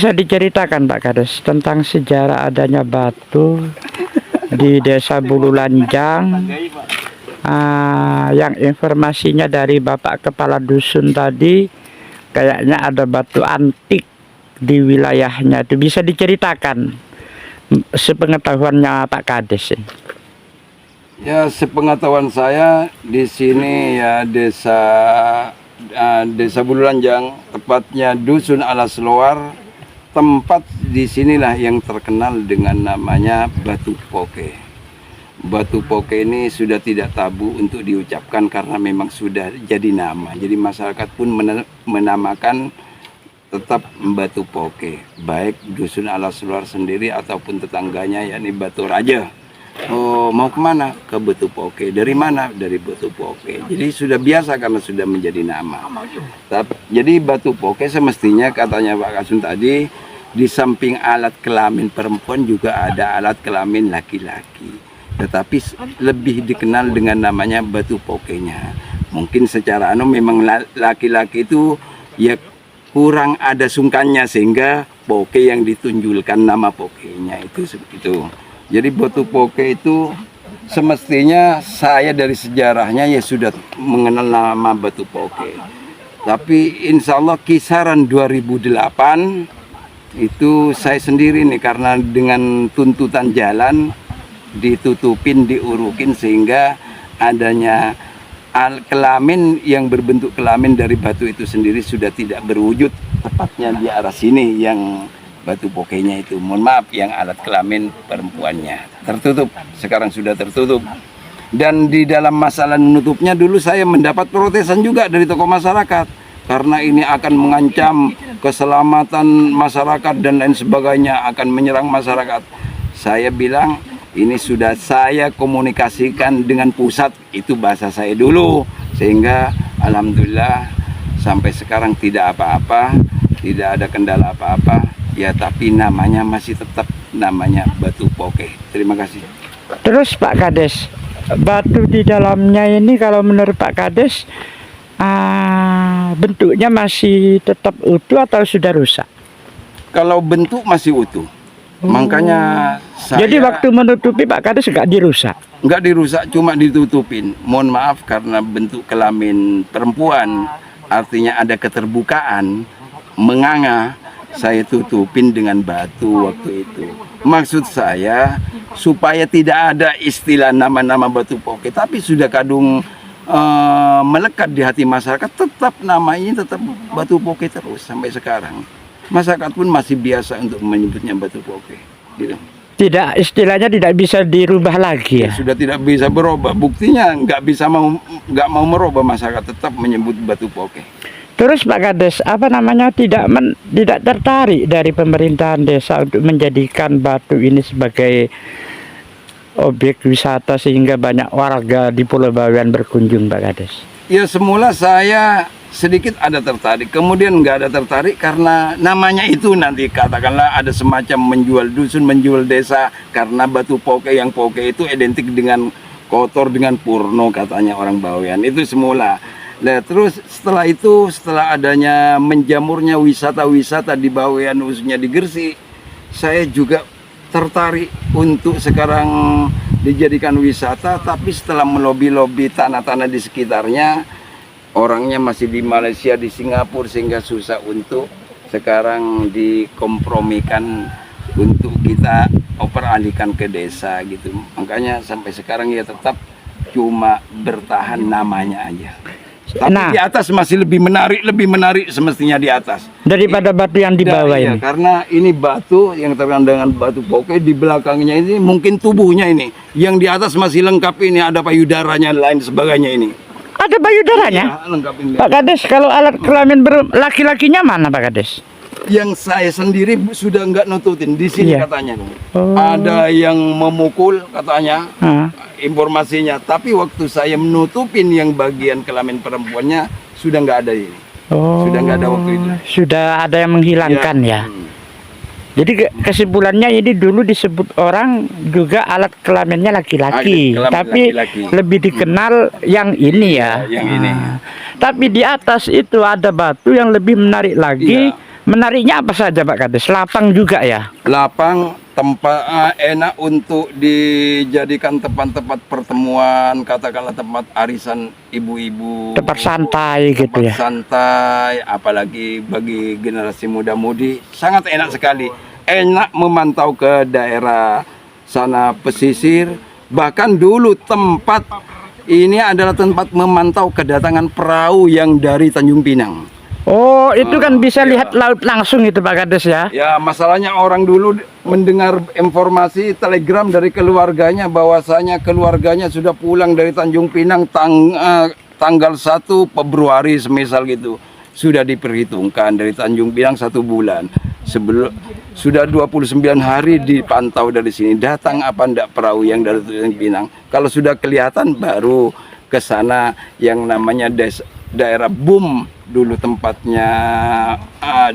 Bisa diceritakan Pak Kades tentang sejarah adanya batu di Desa Bululanjang, yang informasinya dari Bapak Kepala Dusun tadi kayaknya ada batu antik di wilayahnya. Itu bisa diceritakan sepengetahuannya Pak Kades. Ya, sepengetahuan saya di sini ya Desa Bululanjang, tepatnya Dusun Alas Loar. Tempat di sinilah yang terkenal dengan namanya Batu Poke. Batu Poke ini sudah tidak tabu untuk diucapkan karena memang sudah jadi nama. Jadi masyarakat pun menamakan tetap Batu Poke, baik Dusun Alas Loar sendiri ataupun tetangganya yakni Batu Raja. Oh, mau kemana? Ke Batu Poke. Dari mana? Dari Batu Poke. Jadi sudah biasa karena sudah menjadi nama. Jadi Batu Poke semestinya katanya Pak Kasun tadi, di samping alat kelamin perempuan juga ada alat kelamin laki-laki. Tetapi lebih dikenal dengan namanya Batu Pokenya. Mungkin secara memang laki-laki itu ya kurang ada sungkannya sehingga Poke yang ditunjulkan nama Pokenya itu seperti itu. Jadi Batu Poke itu semestinya saya dari sejarahnya ya sudah mengenal nama Batu Poke. Tapi insya Allah kisaran 2008 itu saya sendiri nih karena dengan tuntutan jalan ditutupin, diurukin sehingga adanya kelamin yang berbentuk kelamin dari batu itu sendiri sudah tidak berwujud tepatnya di arah sini yang Batu Pokenya itu. Mohon maaf yang alat kelamin perempuannya tertutup, sekarang sudah tertutup. Dan di dalam masalah menutupnya dulu saya mendapat protesan juga dari tokoh masyarakat karena ini akan mengancam keselamatan masyarakat dan lain sebagainya, akan menyerang masyarakat. Saya bilang ini sudah saya komunikasikan dengan pusat, itu bahasa saya dulu, sehingga alhamdulillah sampai sekarang tidak apa-apa, tidak ada kendala apa-apa. Ya, tapi namanya masih tetap namanya Batu Poke. Terima kasih. Terus Pak Kades, batu di dalamnya ini kalau menurut Pak Kades bentuknya masih tetap utuh atau sudah rusak? Kalau bentuk masih utuh. Makanya jadi waktu menutupi Pak Kades nggak dirusak? Nggak dirusak, cuma ditutupin. Mohon maaf karena bentuk kelamin perempuan, artinya ada keterbukaan, menganga. Saya tutupin dengan batu waktu itu. Maksud saya supaya tidak ada istilah nama-nama Batu Poke, tapi sudah kadung melekat di hati masyarakat, tetap namanya tetap Batu Poke terus sampai sekarang. Masyarakat pun masih biasa untuk menyebutnya Batu Poke. Gitu. Tidak, istilahnya tidak bisa dirubah lagi ya? Sudah tidak bisa berubah. Buktinya nggak mau merubah, masyarakat tetap menyebut Batu Poke. Terus Pak Kades, apa namanya tidak tertarik dari pemerintahan desa untuk menjadikan batu ini sebagai objek wisata sehingga banyak warga di Pulau Bawean berkunjung Pak Kades? Ya semula saya sedikit ada tertarik, kemudian nggak ada tertarik karena namanya itu nanti katakanlah ada semacam menjual dusun, menjual desa karena Batu Poke, yang Poke itu identik dengan kotor, dengan purno katanya orang Bawean itu semula. Nah, terus setelah itu, setelah adanya menjamurnya wisata-wisata di Bawean, khususnya di Gresik, saya juga tertarik untuk sekarang dijadikan wisata. Tapi setelah melobi-lobi tanah-tanah di sekitarnya, orangnya masih di Malaysia, di Singapura, sehingga susah untuk sekarang dikompromikan untuk kita operalihkan ke desa gitu. Makanya sampai sekarang ya tetap cuma bertahan namanya aja. Tapi di atas masih lebih menarik semestinya di atas daripada batu yang di bawah ini. Karena ini batu yang terkenal dengan Batu Poke, di belakangnya ini mungkin tubuhnya ini, yang di atas masih lengkap ini, ada payudaranya lain sebagainya ini. Ada payudaranya? Ya, lengkap ini. Pak Kades, kalau alat kelamin laki-lakinya mana Pak Kades? Yang saya sendiri sudah nggak nututin di sini katanya. Ada yang memukul katanya. Informasinya, tapi waktu saya menutupin yang bagian kelamin perempuannya sudah nggak ada ini. Sudah nggak ada waktu itu. Sudah ada yang menghilangkan ya. Jadi kesimpulannya ini dulu disebut orang juga alat kelaminnya laki-laki, tapi lebih dikenal yang ini ya. Yang ini. Tapi di atas itu ada batu yang lebih menarik lagi. Menariknya apa saja Pak Kades? Lapang juga ya? Lapang, tempat enak untuk dijadikan tempat-tempat pertemuan, katakanlah tempat arisan ibu-ibu, Tempat santai gitu tempat ya? santai, apalagi bagi generasi muda-mudi sangat enak sekali. Enak memantau ke daerah sana pesisir, bahkan dulu tempat ini adalah tempat memantau kedatangan perahu yang dari Tanjung Pinang. Oh, itu kan bisa iya. lihat laut langsung itu Pak Kades ya? Ya, masalahnya orang dulu mendengar informasi telegram dari keluarganya bahwasanya keluarganya sudah pulang dari Tanjung Pinang tanggal 1 Februari semisal gitu. Sudah diperhitungkan dari Tanjung Pinang 1 bulan. Sebelum sudah 29 hari dipantau dari sini. Datang apa ndak perahu yang dari Tanjung Pinang. Kalau sudah kelihatan baru ke sana yang namanya daerah Bum dulu tempatnya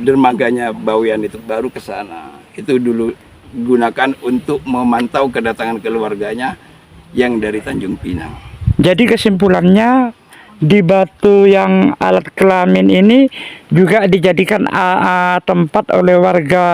dermaganya Bawean itu, baru ke sana. Itu dulu gunakan untuk memantau kedatangan keluarganya yang dari Tanjung Pinang. Jadi kesimpulannya di batu yang alat kelamin ini juga dijadikan tempat oleh warga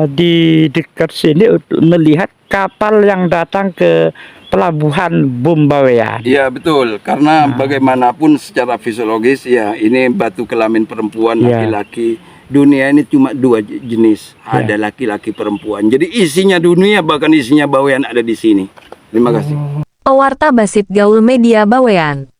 di dekat sini untuk melihat kapal yang datang ke pelabuhan Bum Bawean. Iya betul, karena bagaimanapun secara fisiologis ya ini batu kelamin perempuan Iya. laki-laki. Dunia ini cuma 2 jenis, ada laki-laki perempuan. Jadi isinya dunia bahkan isinya Bawean ada di sini. Terima kasih. Pewarta Basit Gaul Media Bawean.